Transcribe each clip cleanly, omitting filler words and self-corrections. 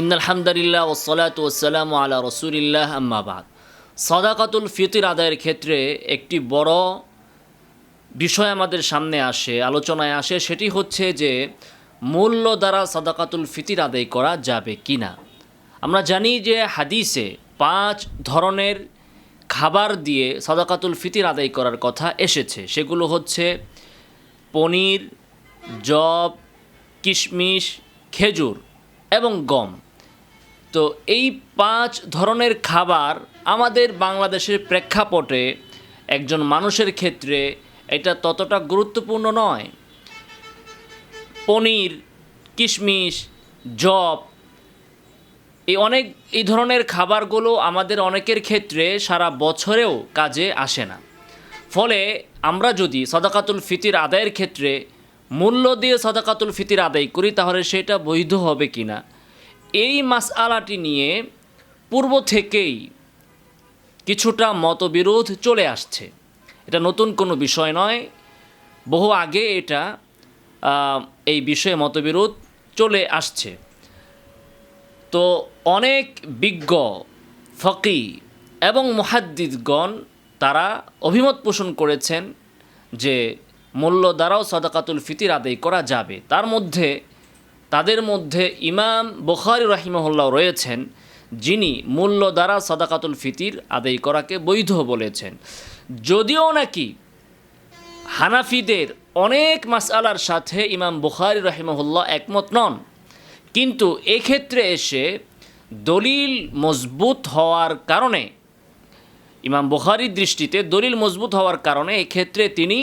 ইন্নাল হামদুলিল্লাহ ওয়াসসালাতু ওয়াসসালামু আলা রাসূলিল্লাহ আম্মা বাদ। সাদাকাতুল ফিতর আদায়ের ক্ষেত্রে একটি বড় বিষয় আমাদের সামনে আসে, আলোচনায় আসে, সেটি হচ্ছে যে মূল্য দ্বারা সাদাকাতুল ফিতর আদায় করা যাবে কি না। আমরা জানি যে হাদিসে 5 ধরনের খাবার দিয়ে সাদাকাতুল ফিতর আদায় করার কথা এসেছে। সেগুলো হচ্ছে পনির, যব, কিশমিশ, খেজুর এবং গম। তো এই 5 ধরনের খাবার আমাদের বাংলাদেশের প্রেক্ষাপটে একজন মানুষের ক্ষেত্রে এটা ততটা গুরুত্বপূর্ণ নয়। পনির, কিশমিশ, যব এই ধরনের খাবারগুলো আমাদের অনেকের ক্ষেত্রে সারা বছরেও কাজে আসে না। ফলে আমরা যদি সাদাকাতুল ফিতর আদায়ের ক্ষেত্রে মূল্য দিয়ে সাদাকাতুল ফিতর আদায় করি তাহলে সেটা বৈধ হবে কি না, এই মাসআলাটি নিয়ে পূর্ব থেকেই কিছুটা মতবিরোধ চলে আসছে। এটা নতুন কোনো বিষয় নয়, বহু আগে এই বিষয়ে মতবিরোধ চলে আসছে। তো অনেক বিজ্ঞ ফকি এবং মুহাদ্দিসগণ তারা অভিমত পোষণ করেছেন যে মূল্য দ্বারাও সাদাকাতুল ফিতর আদায় করা যাবে। তাদের মধ্যে ইমাম বুখারী রাহিমাহুল্লাহ রয়েছেন, যিনি মূল্য দ্বারা সাদাকাতুল ফিতর আদায় করাকে বৈধ বলেছেন। যদিও নাকি হানাফিদের অনেক মাসআলার সাথে ইমাম বুখারী রাহিমাহুল্লাহ একমত নন, কিন্তু এক্ষেত্রে এসে দলিল মজবুত হওয়ার কারণে, ইমাম বুখারীর দৃষ্টিতে দলিল মজবুত হওয়ার কারণে এক্ষেত্রে তিনি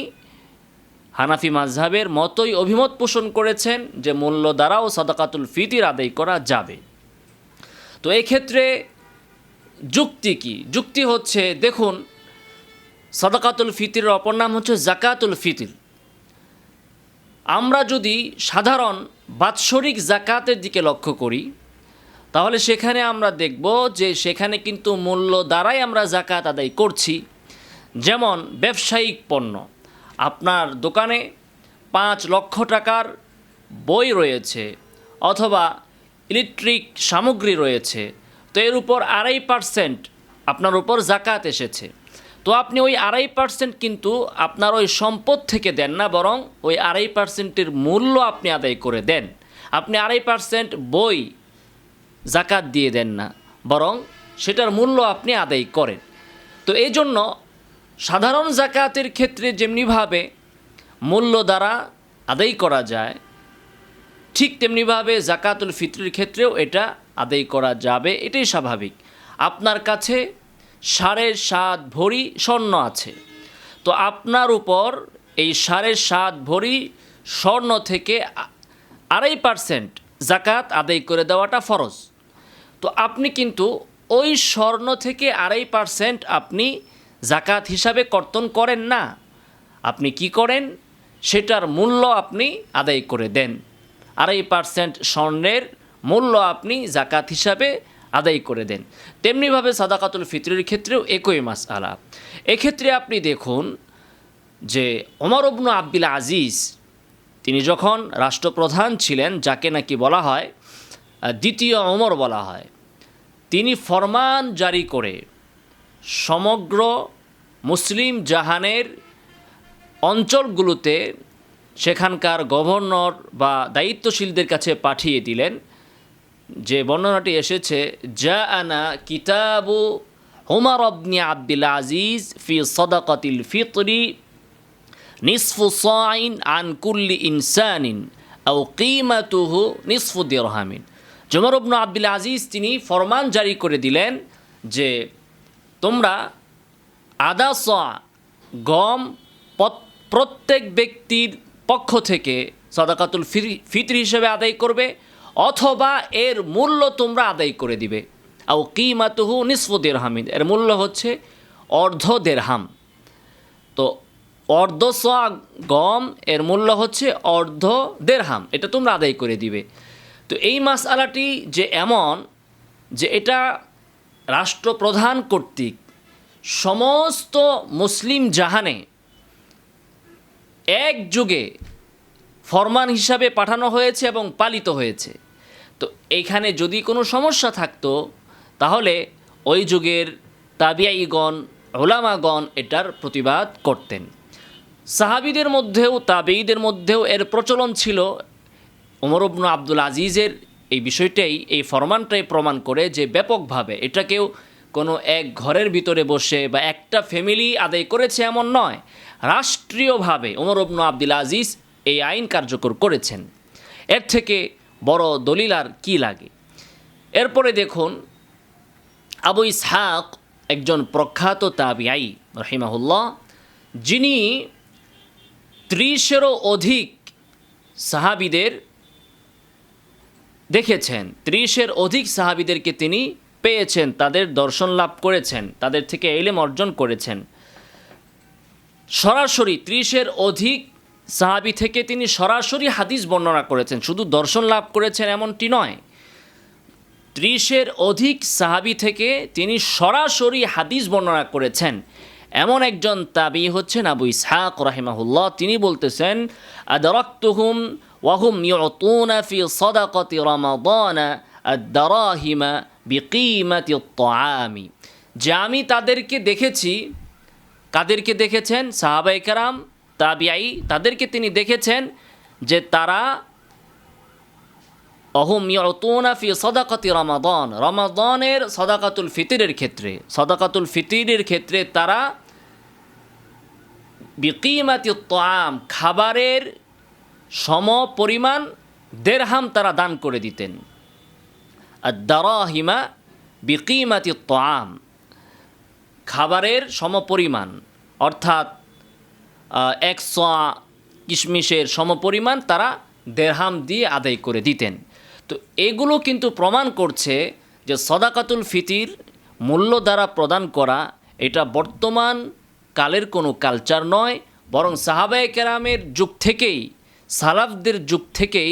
হানাফি মাযহাবের মতোই অভিমত পোষণ করেছেন যে মূল্য দ্বারাও সাদাকাতুল ফিতর আদায় করা যাবে। তো এক্ষেত্রে যুক্তি কি? যুক্তি হচ্ছে, দেখুন, সাদাকাতুল ফিতরের অপর নাম হচ্ছে যাকাতুল ফিতর। আমরা যদি সাধারণ বাৎসরিক যাকাতের দিকে লক্ষ্য করি তাহলে সেখানে আমরা দেখব যে সেখানে কিন্তু মূল্য দ্বারাই আমরা যাকাত আদায় করছি। যেমন ব্যবসায়িক পণ্য, আপনার দোকানে 5 লক্ষ টাকার বই রয়েছে অথবা ইলেকট্রিক সামগ্রী রয়েছে, তো এর উপর 2.5% আপনার উপর যাকাত এসেছে। তো আপনি ওই 2.5% কিন্তু আপনার ওই সম্পদ থেকে দেন না, বরং ওই 2.5%-এর মূল্য আপনি আদায় করে দেন। আপনি 2.5% বই যাকাত দিয়ে দেন না, বরং সেটার মূল্য আপনি আদায় করেন। তো এই জন্য সাধারণ যাকাতের ক্ষেত্রে যেমনিভাবে মূল্য দ্বারা আদায় করা যায়, ঠিক তেমনিভাবে যাকাতুল ফিতরের ক্ষেত্রেও এটা আদায় করা যাবে। এটাই স্বাভাবিক। আপনার কাছে 7.5 ভরি স্বর্ণ আছে, তো আপনার উপর এই 7.5 ভরি স্বর্ণ থেকে 2.5% যাকাত আদায় করে দেওয়াটা ফরজ। তো আপনি কিন্তু ওই স্বর্ণ থেকে 2.5% আপনি যাকাত হিসাবে কর্তন করেন না, আপনি কি করেন, সেটার মূল্য আপনি আদায় করে দেন। 2.5% স্বর্ণের মূল্য আপনি যাকাত হিসাবে আদায় করে দেন। তেমনিভাবে সাদাকাতুল ফিতরের ক্ষেত্রেও একই মাসআলা। এক্ষেত্রে আপনি দেখুন যে ওমর ইবনে আব্দুল আজিজ তিনি যখন রাষ্ট্রপ্রধান ছিলেন, যাকে নাকি বলা হয় দ্বিতীয় ওমর বলা হয়, তিনি ফরমান জারি করে সমগ্র মুসলিম জাহানের অঞ্চলগুলোতে সেখানকার গভর্নর বা দায়িত্বশীলদের কাছে পাঠিয়ে দিলেন, যে বর্ণনাটি এসেছে, জাআনা কিতাবু ওমর ইবনে আব্দুল আজিজ ফি সাদাকাতিল ফিতরি নিসফু সাইন আন কুল্লি ইনসানিন আও কিমাতুহু নিসফু দিরহামিন। ওমর ইবনে আব্দুল আজিজ তিনি ফরমান জারি করে দিলেন যে তোমরা আধা সা গম প্রত্যেক ব্যক্তির পক্ষ থেকে সাদাকাতুল ফিতর হিসেবে আদায় করবে, অথবা এর মূল্য তোমরা আদায় করে দিবে। আও কিমাতুহু নিসফু দিরহামিন, এর মূল্য হচ্ছে অর্ধ দেরহাম। তো অর্ধ সা গম এর মূল্য হচ্ছে অর্ধ দেরহাম, এটা তোমরা আদায় করে দিবে। তো এই মাসআলাটি যে এমন যে এটা রাষ্ট্রপ্রধান কর্তৃক সমস্ত মুসলিম জাহানে একযোগে ফরমান হিসাবে পাঠানো হয়েছে এবং পালিত হয়েছে। তো এইখানে যদি কোনো সমস্যা থাকতো তাহলে ওই যুগের তাবিঈগণ উলামাগণ এটার প্রতিবাদ করতেন। সাহাবীদের মধ্যেও তাবেঈদের মধ্যেও এর প্রচলন ছিল। ওমর ইবনে আব্দুল আজিজের এই বিষয়টাই, এই ফরমানটাই প্রমাণ করে যে ব্যাপকভাবে এটাকেও কোনো এক ঘরের ভিতরে বসে বা একটা ফ্যামিলি আদায় করেছে এমন নয়, রাষ্ট্রীয়ভাবে ওমর ইবনে আব্দুল আজিজ এই আইন কার্যকর করেছেন। এর থেকে বড় দলিল আর কী লাগে। এরপরে দেখুন, আবু ইসহাক একজন প্রখ্যাত তাবিঈ রাহিমাহুল্লাহ, যিনি 30-এরও অধিক সাহাবীদের দেখেছেন, 30-এর অধিক সাহাবীদেরকে তিনি পেয়েছেন, তাদের দর্শন লাভ করেছেন, তাদের থেকে ইলম অর্জন করেছেন। সরাসরি 30-এর অধিক সাহাবী থেকে তিনি সরাসরি হাদিস বর্ণনা করেছেন, শুধু দর্শন লাভ করেছেন এমনটি নয়। 30-এর অধিক সাহাবী থেকে তিনি সরাসরি হাদিস বর্ণনা করেছেন। এমন একজন তাবী হচ্ছেন আবু ইসহাক রাহিমাহুল্লাহ। তিনি বলতেছেন, আদরাকতুহুম ওয়াহুম ইউতুনা ফি সাদাকাতি রমাদানা আদ-দারাহিমা বিকিমাতি আত-তাআমি, যে আমি তাদেরকে দেখেছি। কাদেরকে দেখেছেন? সাহাবায়ে কেরাম, তাবিঈ, তাদেরকে তিনি দেখেছেন যে তারা অহুম ইউতুনা ফি সাদাকাতি রমাদান, রমাদানের সাদাকাতুল ফিতরের ক্ষেত্রে তারা বিকিমাতি আত-তাআম, খাবারের সম পরিমাণ দেরহাম তারা দান করে দিতেন। আদ-দারাহিমা বিকিমাতি আত-তাআম, খাবারের সমপরিমাণ, অর্থাৎ 100 কিশমিশের সমপরিমাণ তারা দেরহাম দিয়ে আদায় করে দিতেন। তো এগুলো কিন্তু প্রমাণ করছে যে সদাকাতুল ফিতির মূল্য দ্বারা প্রদান করা এটা বর্তমান কালের কোনো কালচার নয়, বরং সাহাবায়ে কেরামের যুগ থেকেই, সালাফদের যুগ থেকেই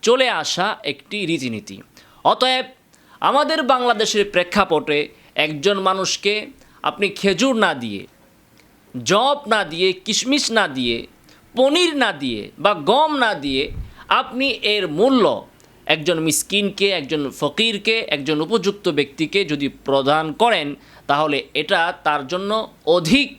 চলে আসা একটি রীতিনীতি। অতএব আমাদের বাংলাদেশের প্রেক্ষাপটে একজন মানুষকে আপনি খেজুর না দিয়ে, জব না দিয়ে, কিশমিশ না দিয়ে, পনির না দিয়ে বা গম না দিয়ে আপনি এর মূল্য একজন মিসকিনকে, একজন ফকিরকে, একজন উপযুক্ত ব্যক্তিকে যদি প্রদান করেন, তাহলে এটা তার জন্য অধিক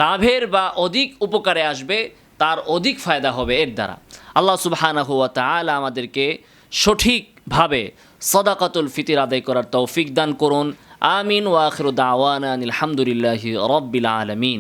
লাভের বা অধিক উপকারে আসবে, তার অধিক ফায়দা হবে এর দ্বারা। আল্লাহ সুবহানাহু ওয়া তাআলা আমাদেরকে সঠিকভাবে সাদাকাতুল ফিতর আদায় করার তৌফিক দান করুন। আমিন ওয়া আখিরু দাওয়ানা আলহামদুলিল্লাহি রাব্বিল আলামিন।